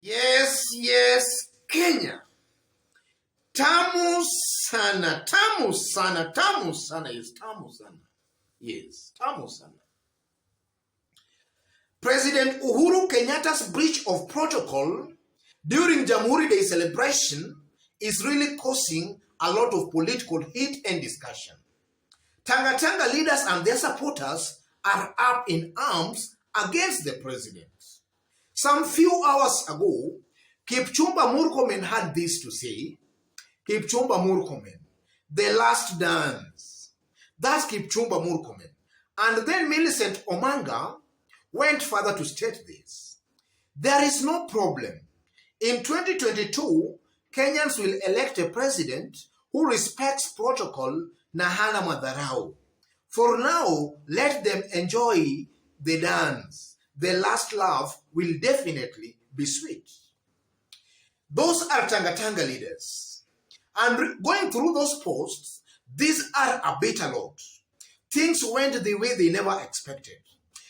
Yes, Kenya. Tamu sana, tamu sana, tamu sana. Yes, tamu sana. Yes, tamu sana. President Uhuru Kenyatta's breach of protocol during Jamhuri Day celebration is really causing a lot of political heat and discussion. Tanga leaders and their supporters are up in arms against the president. Some few hours ago, Kipchumba Murkomen had this to say. Kipchumba Murkomen, the last dance. That's Kipchumba Murkomen. And then Millicent Omanga went further to state this. There is no problem. In 2022, Kenyans will elect a president who respects protocol na hana madharau. For now, let them enjoy the dance. The last laugh will definitely be sweet. Those are Tanga leaders. And going through those posts, these are a bitter lot. Things went the way they never expected.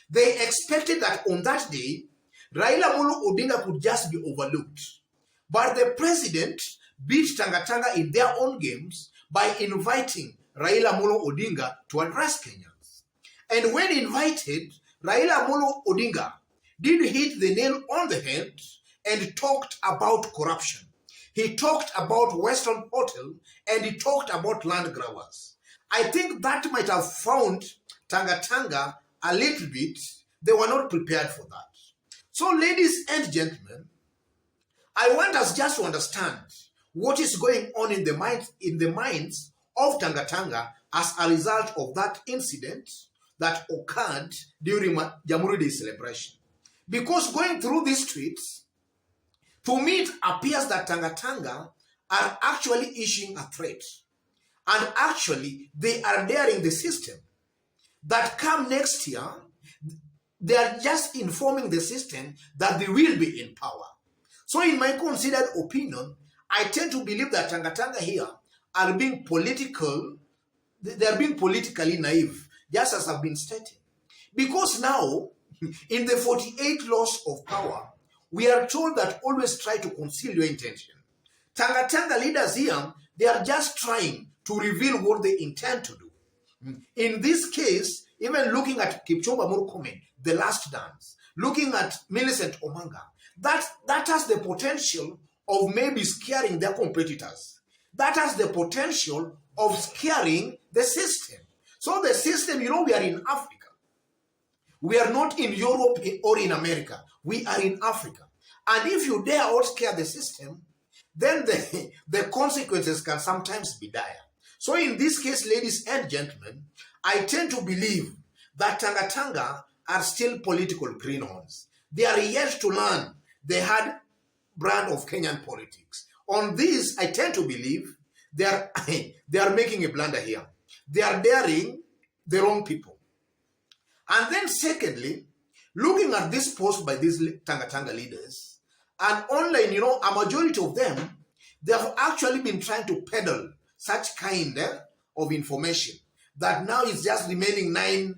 They expected that on that day, Raila Amolo Odinga could just be overlooked. But the president beat Tanga in their own games by inviting Raila Amolo Odinga to address Kenyans. And when invited, Raila Amolo Odinga did hit the nail on the head and talked about corruption. He talked about Western Hotel and he talked about land grabbers. I think that might have found Tanga a little bit. They were not prepared for that. So, ladies and gentlemen, I want us just to understand what is going on in the minds of Tanga as a result of that incident that occurred during Jamhuri Day celebration. Because going through these tweets, to me it appears that Tanga are actually issuing a threat. And actually, they are daring the system that come next year, they are just informing the system that they will be in power. So in my considered opinion, I tend to believe that Tanga here are being political, they are being politically naive, just as I've been stating. Because now, in the 48 laws of power, we are told that always try to conceal your intention. Tanga leaders here, they are just trying to reveal what they intend to do. In this case, even looking at Kipchumba Murkomen, the last dance, looking at Millicent Omanga, that has the potential of maybe scaring their competitors. That has the potential of scaring the system. So the system, we are in Africa. We are not in Europe or in America. We are in Africa. And if you dare out scare the system, then the consequences can sometimes be dire. So in this case, ladies and gentlemen, I tend to believe that Tanga are still political greenhorns. They are yet to learn the hard brand of Kenyan politics. On this, I tend to believe they are making a blunder here. They are daring the wrong people. And then secondly, looking at this post by these Tanga leaders, and online, a majority of them, they have actually been trying to peddle such kind of information that now it's just remaining nine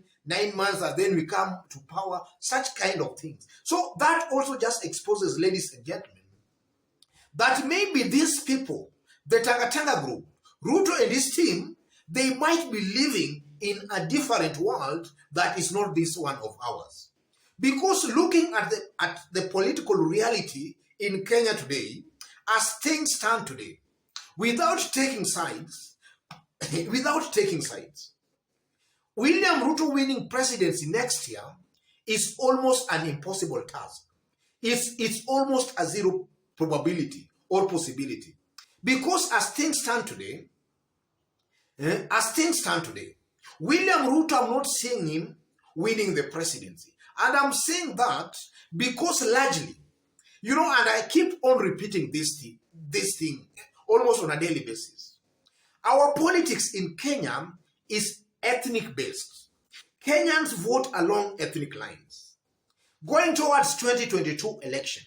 months and then we come to power, such kind of things. So that also just exposes, ladies and gentlemen, that maybe these people, the Tanga group, Ruto and his team, they might be living in a different world that is not this one of ours. Because looking at the political reality in Kenya today, as things stand today, without taking sides, William Ruto winning presidency next year is almost an impossible task. It's almost a zero probability or possibility. Because as things stand today, William Ruto, I'm not seeing him winning the presidency. And I'm saying that because largely, and I keep on repeating this thing almost on a daily basis. Our politics in Kenya is ethnic based. Kenyans vote along ethnic lines. Going towards 2022 election,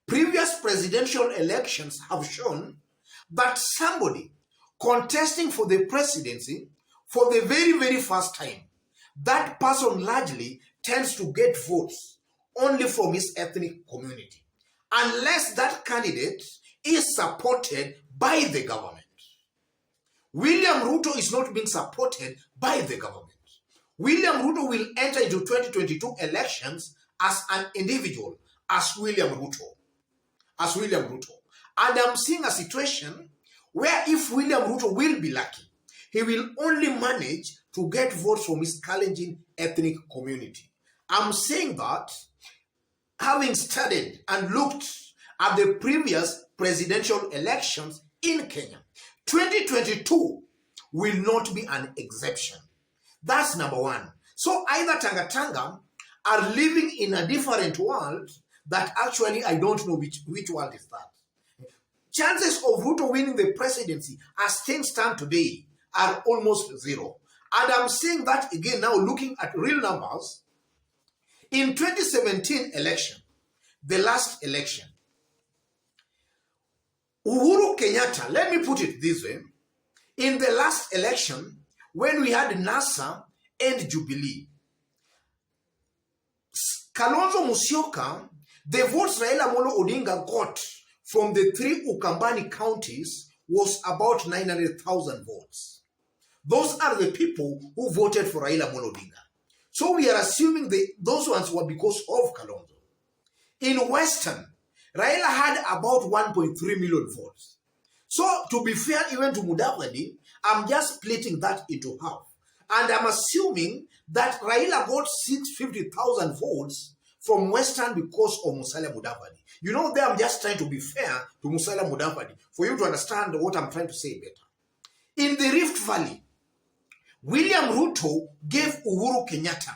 previous presidential elections have shown that somebody contesting for the presidency for the very, very first time, that person largely tends to get votes only from his ethnic community. unless that candidate is supported by the government. William Ruto is not being supported by the government. William Ruto will enter into 2022 elections as an individual, as William Ruto. And I'm seeing a situation where if William Ruto will be lucky, he will only manage to get votes from his Kalenjin ethnic community. I'm saying that having studied and looked at the previous presidential elections in Kenya, 2022 will not be an exception. That's number one. So either Tanga are living in a different world that actually I don't know which world is that. Chances of Ruto winning the presidency as things stand today are almost zero. And I'm saying that again now looking at real numbers. In 2017 election, the last election, Uhuru Kenyatta, let me put it this way, in the last election, when we had NASA and Jubilee, Kalonzo Musyoka, the votes Raila Amolo Odinga got from the 3 Ukambani counties was about 900,000 votes. Those are the people who voted for Raila Amolo Odinga. So we are assuming those ones were because of Kalonzo. In Western, Raila had about 1.3 million votes. So to be fair even to Mudavadi, I'm just splitting that into half. And I'm assuming that Raila got 650,000 votes from Western because of Musalia Mudavadi. You know, there I'm just trying to be fair to Musalia Mudavadi for you to understand what I'm trying to say better. In the Rift Valley, William Ruto gave Uhuru Kenyatta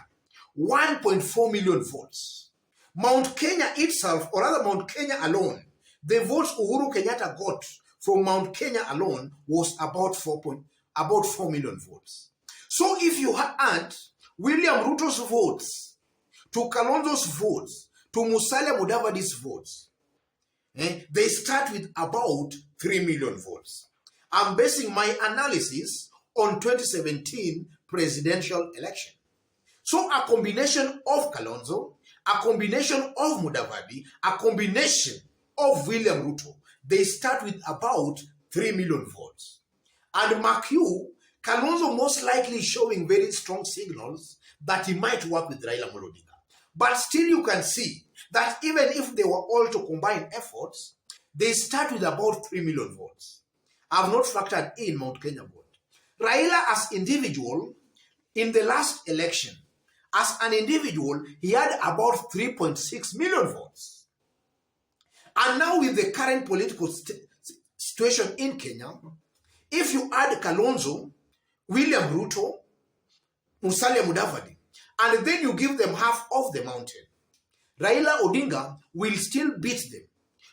1.4 million votes. Mount Kenya itself, or rather Mount Kenya alone, the votes Uhuru Kenyatta got from Mount Kenya alone was about 4 million votes. So if you add William Ruto's votes to Kalonzo's votes to Musalia Mudavadi's votes, they start with about 3 million votes. I'm basing my analysis on 2017 presidential election. So a combination of Kalonzo, a combination of Mudavadi, a combination of William Ruto, they start with about 3 million votes. And mark you, Kalonzo most likely showing very strong signals that he might work with Raila Amolo Odinga. But still you can see that even if they were all to combine efforts, they start with about 3 million votes. I've not factored in Mount Kenya vote. Raila as individual, in the last election, as an individual, he had about 3.6 million votes. And now with the current political situation in Kenya, if you add Kalonzo, William Ruto, Musalia Mudavadi, and then you give them half of the mountain, Raila Odinga will still beat them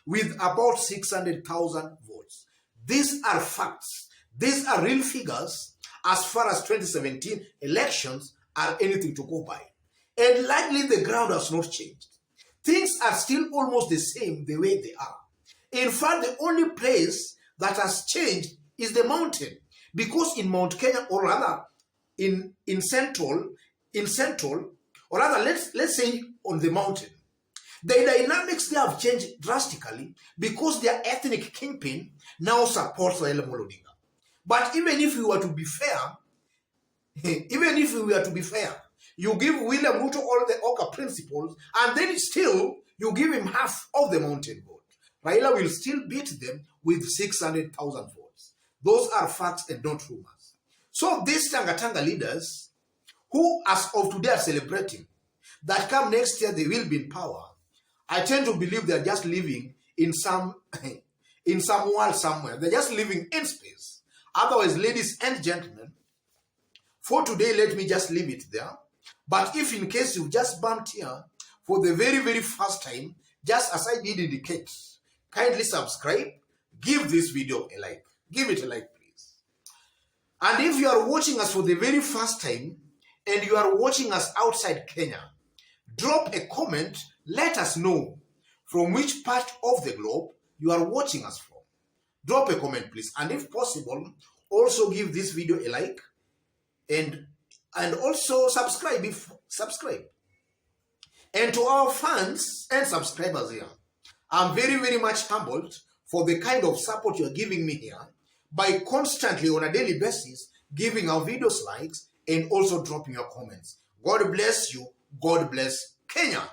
with about 600,000 votes. These are facts. These are real figures as far as 2017 elections are anything to go by. And likely the ground has not changed. Things are still almost the same the way they are. In fact, the only place that has changed is the mountain. Because in Mount Kenya, or rather in central, or rather let's say on the mountain, the dynamics there have changed drastically because their ethnic kingpin now supports Raila Amolo Odinga. But even if we were to be fair, you give William Ruto all the Oka principles, and then still you give him half of the mountain vote. Raila will still beat them with 600,000 votes. Those are facts and not rumors. So these Tanga leaders, who as of today are celebrating that come next year they will be in power, I tend to believe they're just living in some world somewhere. They're just living in space. Otherwise, ladies and gentlemen, for today, let me just leave it there. But if in case you just bumped here for the very, very first time, just as I did indicate, kindly subscribe, give this video a like. Give it a like, please. And if you are watching us for the very first time, and you are watching us outside Kenya, drop a comment, let us know from which part of the globe you are watching us from. Drop a comment, please. And if possible, also give this video a like, and also subscribe. And to our fans and subscribers here, I'm very, very much humbled for the kind of support you're giving me here by constantly on a daily basis giving our videos likes and also dropping your comments. God bless you. God bless Kenya.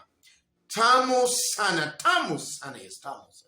Tamu sana, yes, tamu sana.